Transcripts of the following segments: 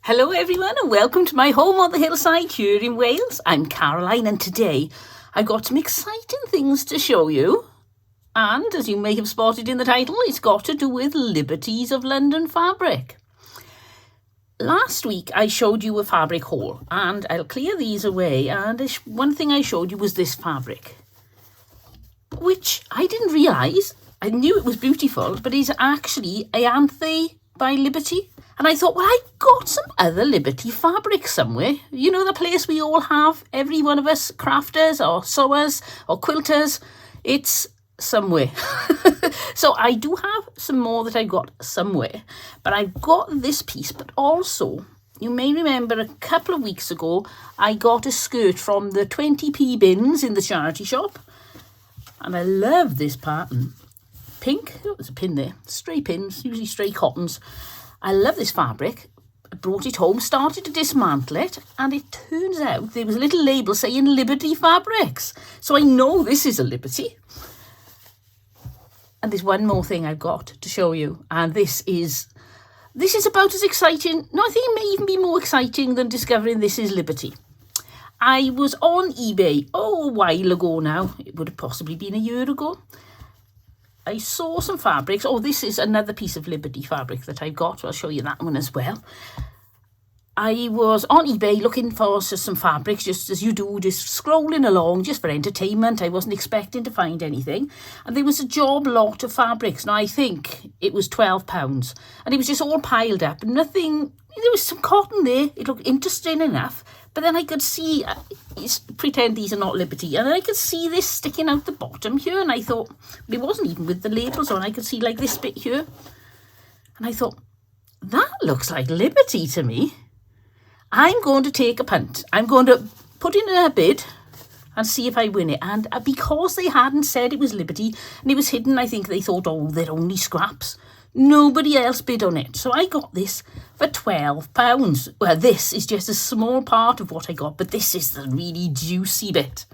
Hello everyone and welcome to my home on the hillside here in Wales. I'm Caroline and today I've got some exciting things to show you. And as you may have spotted in the title, it's got to do with Liberties of London fabric. Last week I showed you a fabric haul and I'll clear these away, and one thing I showed you was this fabric, which I didn't realise. I knew it was beautiful, but it's actually a Anthe by Liberty. And I thought, well, I've got some other Liberty fabric somewhere. You know, the place we all have, every one of us, crafters or sewers or quilters, it's somewhere. So I do have some more that I got somewhere, but I've got this piece. But also, you may remember a couple of weeks ago, I got a skirt from the 20p bins in the charity shop. And I love this pattern. Pink, oh, there's a pin there, stray pins, usually stray cottons. I love this fabric. I brought it home, started to dismantle it, and it turns out there was a little label saying Liberty Fabrics. So I know this is a Liberty. And there's one more thing I've got to show you, and this is about as exciting. No, I think it may even be more exciting than discovering this is Liberty. I was on eBay, a while ago now. It would have possibly been a year ago. I saw some fabrics. Oh, this is another piece of Liberty fabric that I've got. I'll show you that one as well. I was on eBay looking for some fabrics, just as you do, just scrolling along, just for entertainment. I wasn't expecting to find anything. And there was a job lot of fabrics. Now, I think it was £12. And it was just all piled up. Nothing, there was some cotton there. It looked interesting enough. But then I could see, pretend these are not Liberty, and I could see this sticking out the bottom here, and I thought, it wasn't even with the labels on, I could see like this bit here, and I thought, that looks like Liberty to me. I'm going to take a punt. I'm going to put in a bid and see if I win it. And because they hadn't said it was Liberty, and it was hidden, I think they thought, oh, they're only scraps. Nobody else bid on it. So I got this for £12. Well, this is just a small part of what I got, but this is the really juicy bit.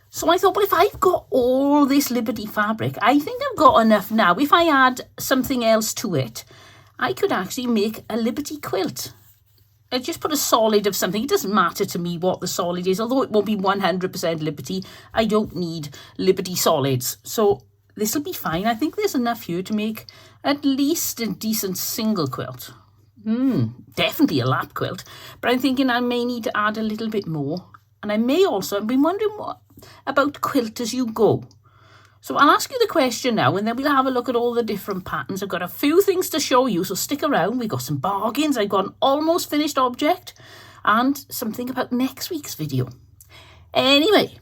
So I thought, well, if I've got all this Liberty fabric, I think I've got enough now. If I add something else to it, I could actually make a Liberty quilt. I just put a solid of something. It doesn't matter to me what the solid is, although it won't be 100% Liberty. I don't need Liberty solids. So this will be fine. I think there's enough here to make at least a decent single quilt. Definitely a lap quilt. But I'm thinking I may need to add a little bit more. And I may also, I've been wondering what about quilt as you go. So I'll ask you the question now, and then we'll have a look at all the different patterns. I've got a few things to show you, so stick around. We've got some bargains. I've got an almost finished object and something about next week's video. Anyway,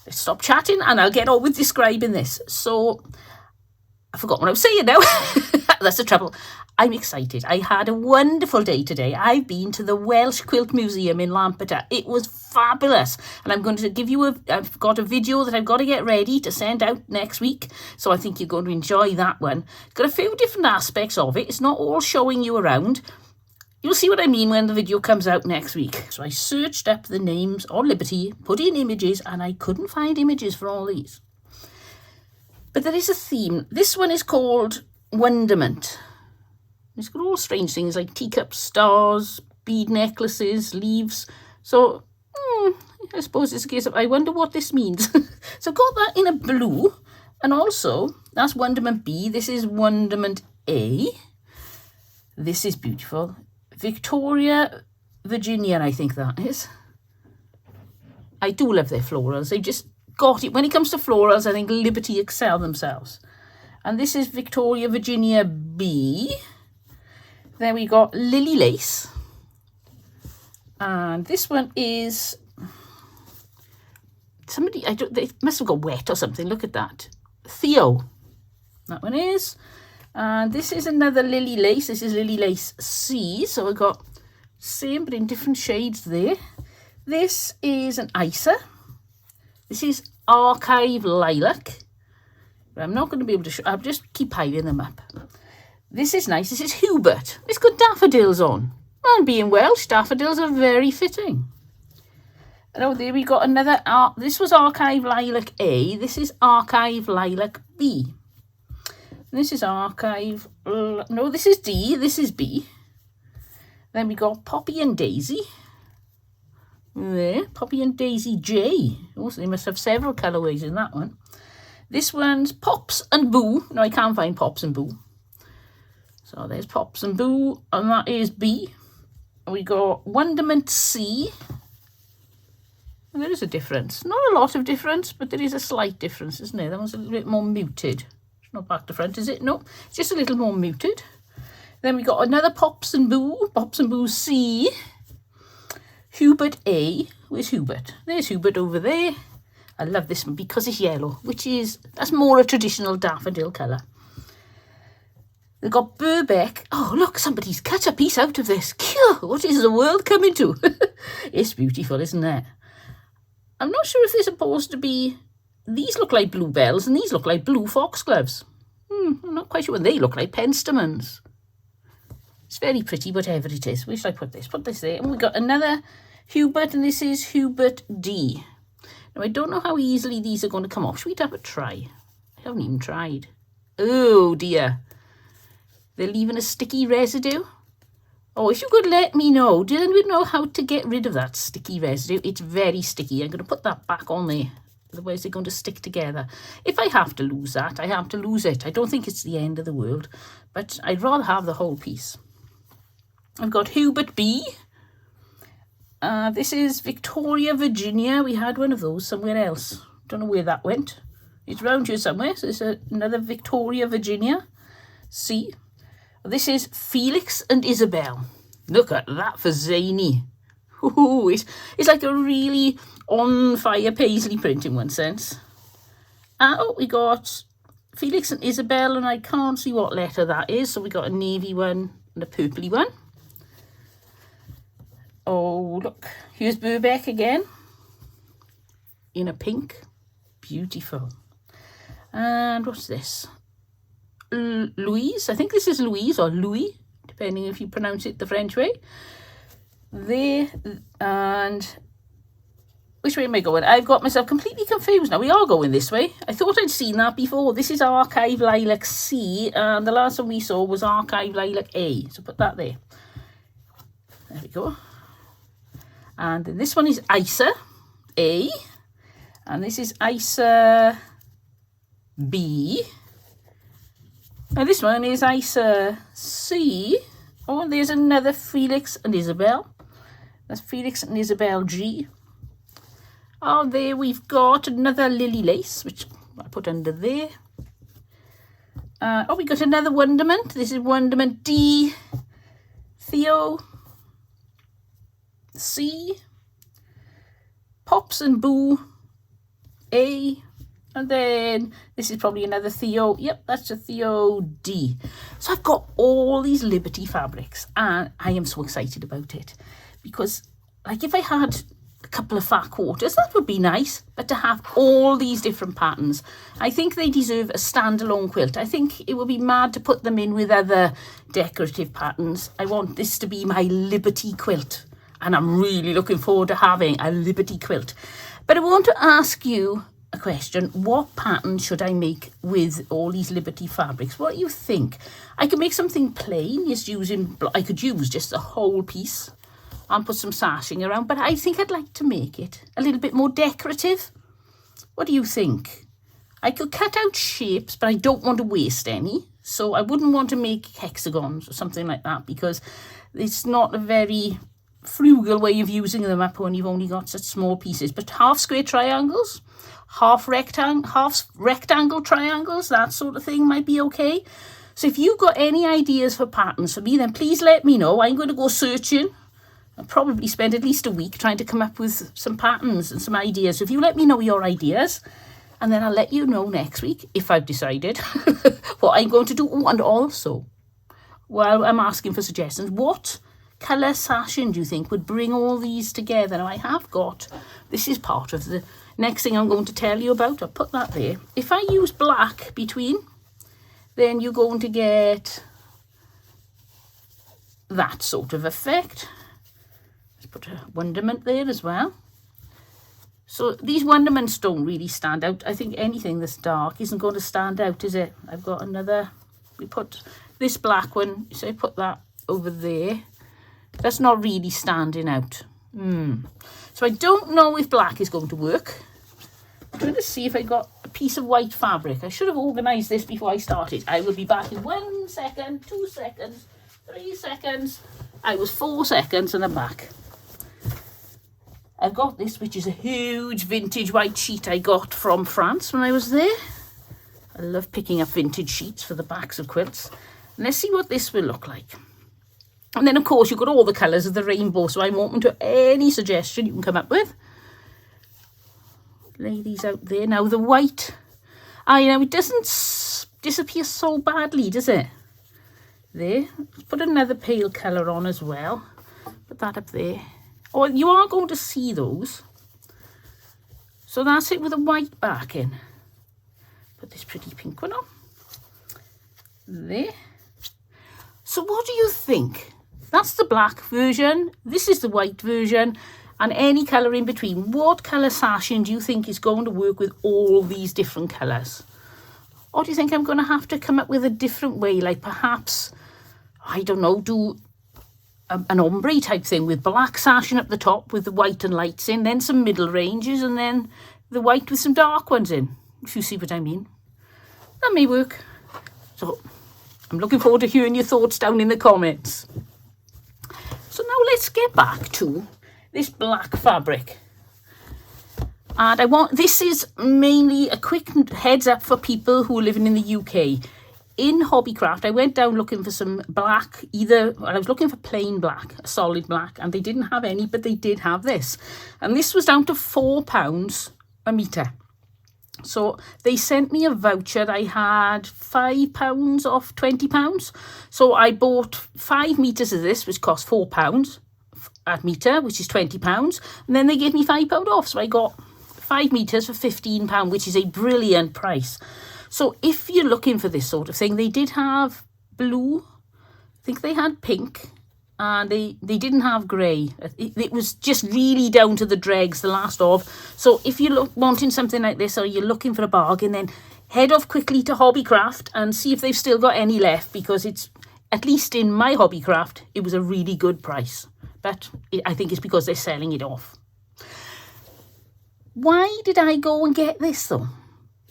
let's stop chatting and I'll get on with describing this. So I forgot what I was saying now. That's the trouble. I'm excited. I had a wonderful day today. I've been to the Welsh Quilt Museum in Lampeter. It was fabulous. And I'm going to give you I've got a video that I've got to get ready to send out next week. So I think you're going to enjoy that one. It's got a few different aspects of it. It's not all showing you around. You'll see what I mean when the video comes out next week. So I searched up the names on Liberty, put in images, and I couldn't find images for all these. But there is a theme. This one is called Wonderment. It's got all strange things like teacups, stars, bead necklaces, leaves. So, I suppose it's a case of, I wonder what this means. So I've got that in a blue. And also, that's Wonderment B. This is Wonderment A. This is beautiful. Victoria, Virginia, I think that is. I do love their florals. They just got it. When it comes to florals, I think Liberty excel themselves. And this is Victoria, Virginia B. Then we got Lily Lace. And this one is somebody, they must have got wet or something. Look at that. Theo. That one is. And this is another Lily Lace. This is Lily Lace C. So we've got same but in different shades there. This is an Isa. This is Archive Lilac. But I'm not going to be able to show. I'll just keep piling them up. This is nice. This is Hubert. It's got daffodils on. And being Welsh, daffodils are very fitting. And oh, there we got another. This was Archive Lilac A. This is Archive Lilac B. This is Archive. No, this is D. This is B. Then we got Poppy and Daisy. There, Poppy and Daisy J. Oh, so they must have several colourways in that one. This one's Pops and Boo. No, I can't find Pops and Boo. So there's Pops and Boo, and that is B. We got Wonderment C. And there is a difference. Not a lot of difference, but there is a slight difference, isn't there? That one's a little bit more muted. It's not back to front, is it? No, it's just a little more muted. Then we got another Pops and Boo C. Hubert A. Where's Hubert? There's Hubert over there. I love this one because it's yellow, that's more a traditional daffodil colour. We've got Burbeck. Oh, look, somebody's cut a piece out of this. What is the world coming to? It's beautiful, isn't it? I'm not sure if they're supposed to be... These look like bluebells and these look like blue foxgloves. I'm not quite sure what they look like. Penstemons. It's very pretty, whatever it is. Where should I put this? Put this there. And we got another Hubert, and this is Hubert D. Now, I don't know how easily these are going to come off. Should we have a try? I haven't even tried. Oh, dear. They're leaving a sticky residue. Oh, if you could let me know. Do anyone know how to get rid of that sticky residue? It's very sticky. I'm going to put that back on there. Otherwise, they're going to stick together. If I have to lose that, I have to lose it. I don't think it's the end of the world. But I'd rather have the whole piece. I've got Hubert B. This is Victoria, Virginia. We had one of those somewhere else. Don't know where that went. It's around here somewhere. So there's another Victoria, Virginia. C. This is Felix and Isabel. Look at that for zany. Ooh, it's like a really on-fire paisley print in one sense. Oh, we got Felix and Isabel, and I can't see what letter that is. So we got a navy one and a purpley one. Oh, look, here's Burbeck again in a pink. Beautiful. And what's this? Louise. I think this is Louise or Louis, depending if you pronounce it the French way. There, and which way am I going? I've got myself completely confused now. We are going this way. I thought I'd seen that before. This is Archive Lilac C, and the last one we saw was Archive Lilac A. So put that there. There we go. And then this one is Isa A, and this is Isa B. And this one is Isa C. Oh, and there's another Felix and Isabel. That's Felix and Isabel G. Oh, there we've got another Lily Lace, which I put under there. Oh, we got another Wonderment. This is Wonderment D. Theo C. Pops and Boo A. And then this is probably another Theo. Yep, that's a Theo D. So I've got all these Liberty fabrics, and I am so excited about it. Because, like, if I had a couple of fat quarters, that would be nice. But to have all these different patterns, I think they deserve a standalone quilt. I think it would be mad to put them in with other decorative patterns. I want this to be my Liberty quilt. And I'm really looking forward to having a Liberty quilt. But I want to ask you a question. What pattern should I make with all these Liberty fabrics? What do you think? I could make something plain, just using, I could use just the whole piece and put some sashing around, but I think I'd like to make it a little bit more decorative. What do you think? I could cut out shapes, but I don't want to waste any. So I wouldn't want to make hexagons or something like that, because it's not a very frugal way of using them up when you've only got such small pieces. But half square triangles, half rectangle triangles, that sort of thing might be okay. So if you've got any ideas for patterns for me, then please let me know. I'm going to go searching. I'll probably spend at least a week trying to come up with some patterns and some ideas. So if you let me know your ideas, and then I'll let you know next week, if I've decided, what I'm going to do. And also, while I'm asking for suggestions, what colour sashing do you think would bring all these together? Now I have got, this is part of the next thing I'm going to tell you about. I'll put that there. If I use black between, then you're going to get that sort of effect. Let's put a Wonderment there as well. So these Wonderments don't really stand out. I think anything that's dark isn't going to stand out, is it? I've got another, we put this black one, so I put that over there. That's not really standing out. So I don't know if black is going to work. I'm trying to see if I got a piece of white fabric. I should have organised this before I started. I will be back in 1 second, 2 seconds, 3 seconds. I was 4 seconds and I'm back. I've got this, which is a huge vintage white sheet I got from France when I was there. I love picking up vintage sheets for the backs of quilts. And let's see what this will look like. And then, of course, you've got all the colours of the rainbow, so I'm open to any suggestion you can come up with. Lay these out there. Now, the white, you know, it doesn't disappear so badly, does it? There. Let's put another pale colour on as well. Put that up there. Oh, you are going to see those. So that's it with a white backing. Put this pretty pink one on. There. So what do you think? That's the black version. This is the white version. And any colour in between. What colour sashing do you think is going to work with all these different colours? Or do you think I'm going to have to come up with a different way? Like perhaps, I don't know, do an ombre type thing with black sashing up the top with the white and lights in. Then some middle ranges and then the white with some dark ones in. If you see what I mean. That may work. So I'm looking forward to hearing your thoughts down in the comments. So now let's get back to this black fabric. And this is mainly a quick heads up for people who are living in the UK. In Hobbycraft, I went down looking for some black, I was looking for plain black, a solid black, and they didn't have any, but they did have this. And this was down to £4 a metre. So they sent me a voucher. I had £5 off £20. So I bought 5 metres of this, which cost £4 at metre, which is £20. And then they gave me £5 off. So I got 5 metres for £15, which is a brilliant price. So if you're looking for this sort of thing, they did have blue. I think they had pink. And they didn't have grey. It was just really down to the dregs, the last of. So if you're wanting something like this or you're looking for a bargain, then head off quickly to Hobbycraft and see if they've still got any left, because it's, at least in my Hobbycraft, it was a really good price. But I think it's because they're selling it off. Why did I go and get this though?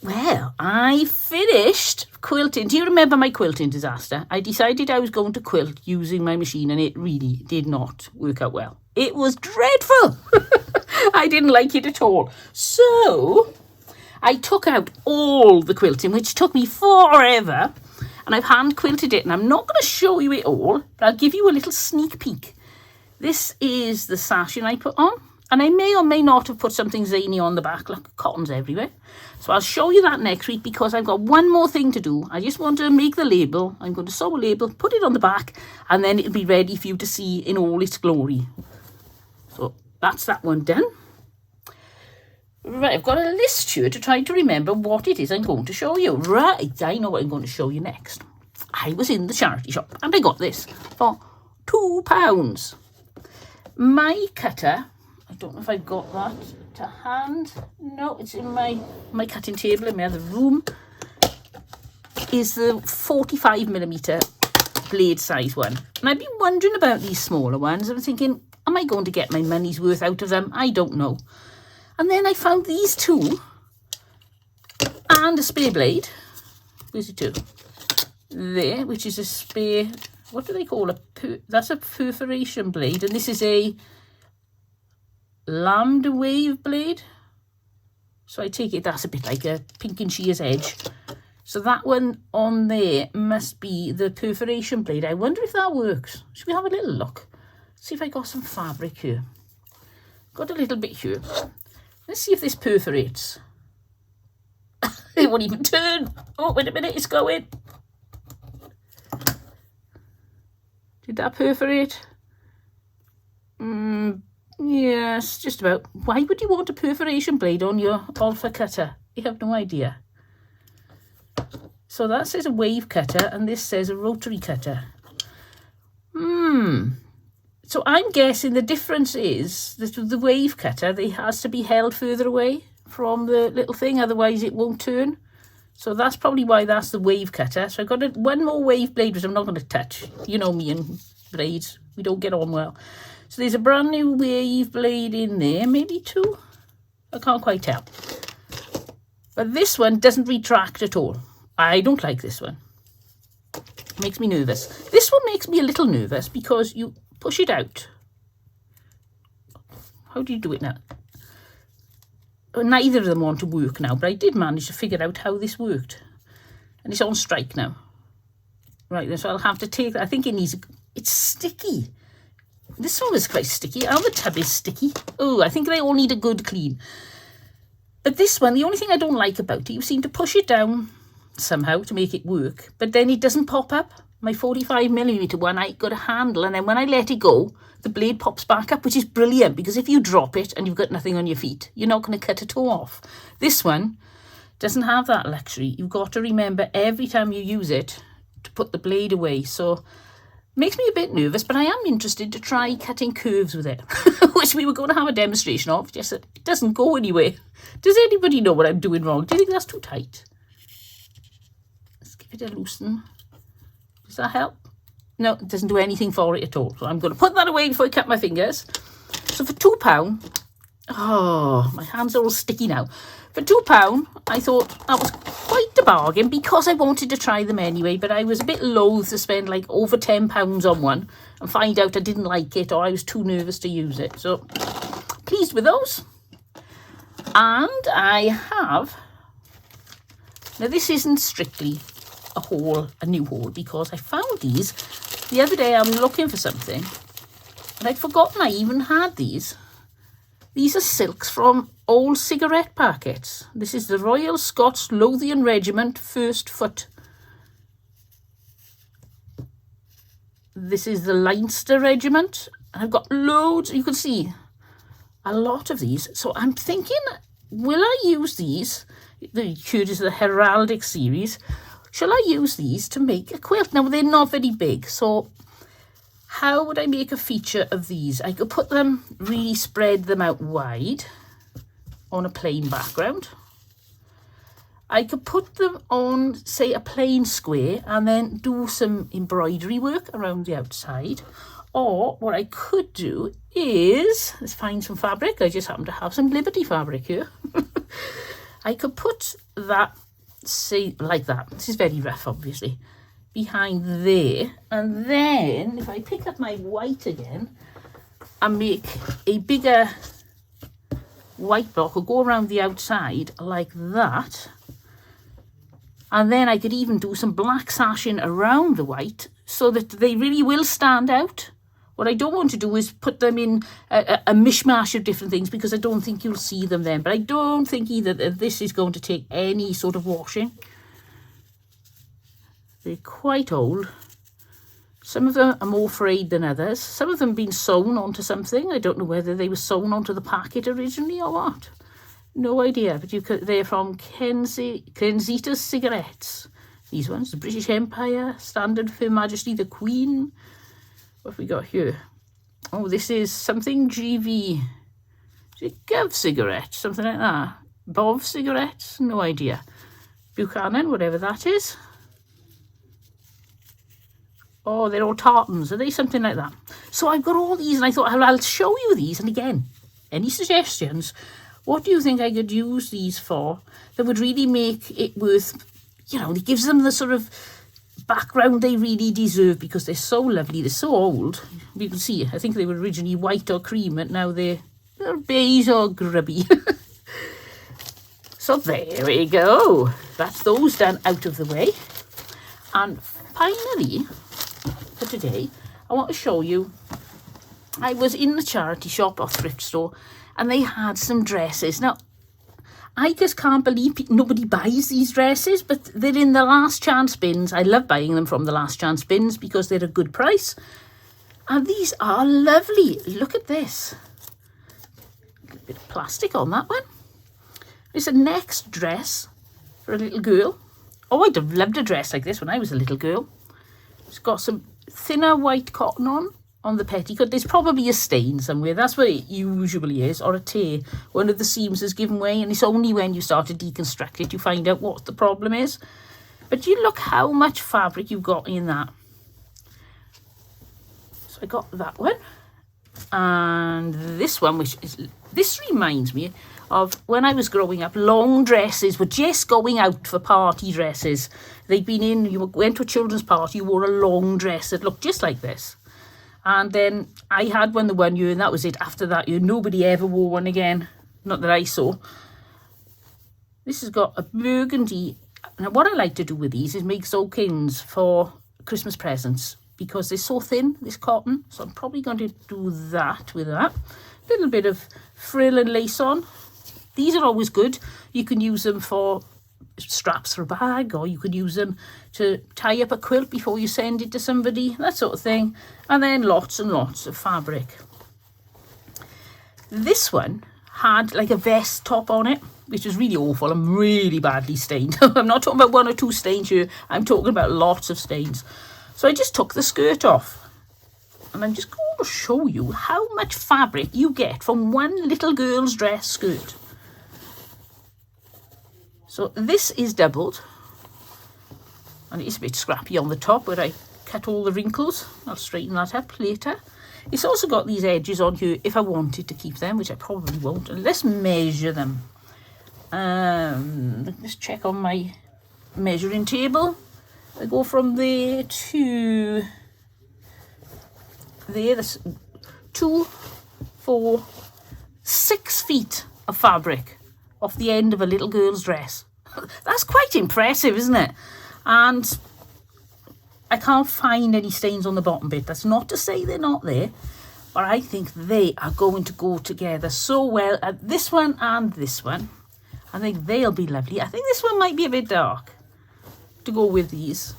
Well, I finished quilting. Do you remember my quilting disaster? I decided I was going to quilt using my machine and it really did not work out well. It was dreadful. I didn't like it at all. So I took out all the quilting, which took me forever, and I've hand quilted it. And I'm not going to show you it all, but I'll give you a little sneak peek. This is the sashing I put on. And I may or may not have put something zany on the back. Look, cotton's everywhere. So I'll show you that next week, because I've got one more thing to do. I just want to make the label. I'm going to sew a label, put it on the back, and then it'll be ready for you to see in all its glory. So that's that one done. Right, I've got a list here to try to remember what it is I'm going to show you. Right, I know what I'm going to show you next. I was in the charity shop and I got this for £2. My cutter, I don't know if I've got that to hand. No, it's in my cutting table in my other room. Is the 45mm blade size one. And I've been wondering about these smaller ones. I'm thinking, am I going to get my money's worth out of them? I don't know. And then I found these two and a spare blade. Where's it to? There, which is a spare, what do they call it? That's a perforation blade, and this is a lambda wave blade. So I take it that's a bit like a pink and shears edge. So that one on there must be the perforation blade. I wonder if that works. Should we have a little look? See if I got some fabric here. Got a little bit here. Let's see if this perforates. It won't even turn. Oh, wait a minute, it's going. Did that perforate? Yes, just about. Why would you want a perforation blade on your alpha cutter? You have no idea. So that says a wave cutter and this says a rotary cutter. So I'm guessing the difference is that with the wave cutter, it has to be held further away from the little thing, otherwise it won't turn. So that's probably why that's the wave cutter. So I've got one more wave blade, which I'm not going to touch. You know me and blades. we don't get on well. So there's a brand new wave blade in there, maybe 2. I can't quite tell. But this one doesn't retract at all. I don't like this one. It makes me nervous. This one makes me a little nervous because you push it out. How do you do it now? Neither of them want to work now, but I did manage to figure out how this worked. And it's on strike now. Right, so I'll have to take that. I think it needs... It's sticky. This one is quite sticky. And the tub is sticky. Oh, I think they all need a good clean. But this one, the only thing I don't like about it, you seem to push it down somehow to make it work, but then it doesn't pop up. My 45mm one, I got a handle, and then when I let it go, the blade pops back up, which is brilliant, because if you drop it and you've got nothing on your feet, you're not going to cut a toe off. This one doesn't have that luxury. You've got to remember every time you use it to put the blade away. So it makes me a bit nervous, but I am interested to try cutting curves with it, which we were going to have a demonstration of, just that it doesn't go anywhere. Does anybody know what I'm doing wrong? Do you think that's too tight? Let's give it a loosen. Does that help? No, it doesn't do anything for it at all. So I'm going to put that away before I cut my fingers. So for £2, oh, my hands are all sticky now. For £2, I thought that was quite a bargain because I wanted to try them anyway, but I was a bit loath to spend like over £10 on one and find out I didn't like it or I was too nervous to use it. So pleased with those. And I have, now this isn't strictly a new haul, because I found these the other day. I'm looking for something and I'd forgotten I even had these. These are silks from old cigarette packets. This is the Royal Scots Lothian Regiment First Foot. This is the Leinster Regiment. I've got loads, you can see a lot of these. So I'm thinking, will I use these? The Curtis of the Heraldic series. Shall I use these to make a quilt? Now, they're not very big, so how would I make a feature of these? I could put them, really spread them out wide on a plain background. I could put them on, say, a plain square and then do some embroidery work around the outside. Or what I could do is, let's find some fabric. I just happen to have some Liberty fabric here. I could put that, say, like that. This is very rough, obviously. Behind there, and then if I pick up my white again and make a bigger white block, or go around the outside like that, and then I could even do some black sashing around the white so that they really will stand out. What I don't want to do is put them in a mishmash of different things, because I don't think you'll see them then. But I don't think either that this is going to take any sort of washing. They're quite old. Some of them are more frayed than others. Some of them have been sewn onto something. I don't know whether they were sewn onto the packet originally or what. No idea. But they're from Kensington Cigarettes. These ones, the British Empire, Standard for Her Majesty the Queen. What have we got here? Oh, this is something GV. Is it Gov cigarettes? Something like that. Bov cigarettes? No idea. Buchanan, whatever that is. Oh, they're all tartans. Are they something like that? So I've got all these, and I thought, I'll show you these. And again, any suggestions? What do you think I could use these for that would really make it worth, you know, it gives them the sort of background they really deserve, because they're so lovely. They're so old. You can see, I think they were originally white or cream, and now they're beige or grubby. So there we go. That's those done out of the way. And finally, for today, I want to show you, I was in the charity shop or thrift store, and they had some dresses. Now, I just can't believe nobody buys these dresses, but they're in the last chance bins. I love buying them from the last chance bins because they're a good price. And these are lovely. Look at this. A bit of plastic on that one. It's a next dress for a little girl. Oh, I'd have loved a dress like this when I was a little girl. It's got some thinner white cotton on the petticoat. There's probably a stain somewhere. That's what it usually is, or a tear. One of the seams has given way, and it's only when you start to deconstruct it you find out what the problem is. But you look how much fabric you've got in that. So I got that one. And this one, this reminds me of when I was growing up. Long dresses were just going out for party dresses. They'd been in, you went to a children's party, you wore a long dress that looked just like this. And then I had one the one year, and that was it. After that year, nobody ever wore one again. Not that I saw. This has got a burgundy. Now, what I like to do with these is make soak-ins for Christmas presents, because they're so thin, this cotton. So I'm probably going to do that with that. A little bit of frill and lace on. These are always good. You can use them for straps for a bag, or you could use them to tie up a quilt before you send it to somebody, that sort of thing. And then lots and lots of fabric. This one had like a vest top on it, which was really awful. I'm really badly stained. I'm not talking about 1 or 2 stains here. I'm talking about lots of stains. So I just took the skirt off, and I'm just going to show you how much fabric you get from one little girl's dress skirt. So this is doubled, and it's a bit scrappy on the top where I cut all the wrinkles. I'll straighten that up later. It's also got these edges on here if I wanted to keep them, which I probably won't. And let's measure them. Let's check on my measuring table. I go from there to there. That's 2, 4, 6 feet of fabric off the end of a little girl's dress. That's quite impressive, isn't it? And I can't find any stains on the bottom bit. That's not to say they're not there, but I think they are going to go together so well at this one and this one. I think they'll be lovely. I think this one might be a bit dark to go with these.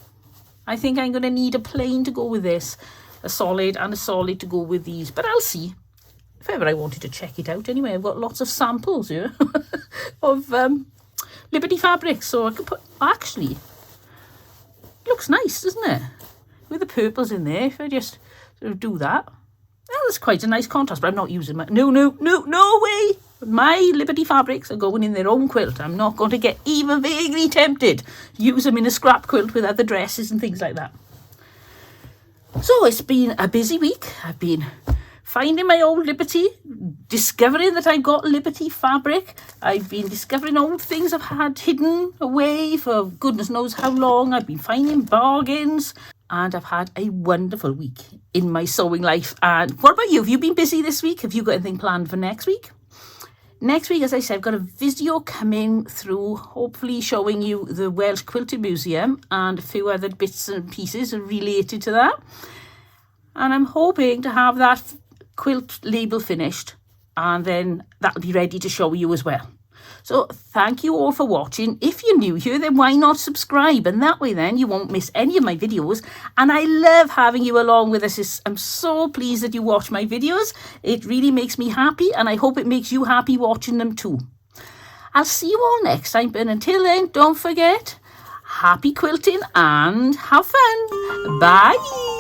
I think I'm going to need a plain to go with this, a solid and a solid to go with these, but I'll see. If ever I wanted to check it out anyway, I've got lots of samples here of Liberty fabrics, so I could put, actually, it looks nice, doesn't it? With the purples in there, if I just sort of do that. Well, that's quite a nice contrast, but I'm not using my, no way! My Liberty fabrics are going in their own quilt. I'm not going to get even vaguely tempted to use them in a scrap quilt with other dresses and things like that. So it's been a busy week. I've been finding my old Liberty, discovering that I've got Liberty fabric. I've been discovering old things I've had hidden away for goodness knows how long. I've been finding bargains, and I've had a wonderful week in my sewing life. And what about you? Have you been busy this week? Have you got anything planned for next week? Next week, as I said, I've got a video coming through, hopefully showing you the Welsh Quilting Museum and a few other bits and pieces related to that. And I'm hoping to have that quilt label finished, and then that'll be ready to show you as well. So thank you all for watching. If you're new here, then why not subscribe? And that way then you won't miss any of my videos. And I love having you along with us. I'm so pleased that you watch my videos. It really makes me happy, and I hope it makes you happy watching them too. I'll see you all next time, but until then, don't forget, happy quilting and have fun. Bye.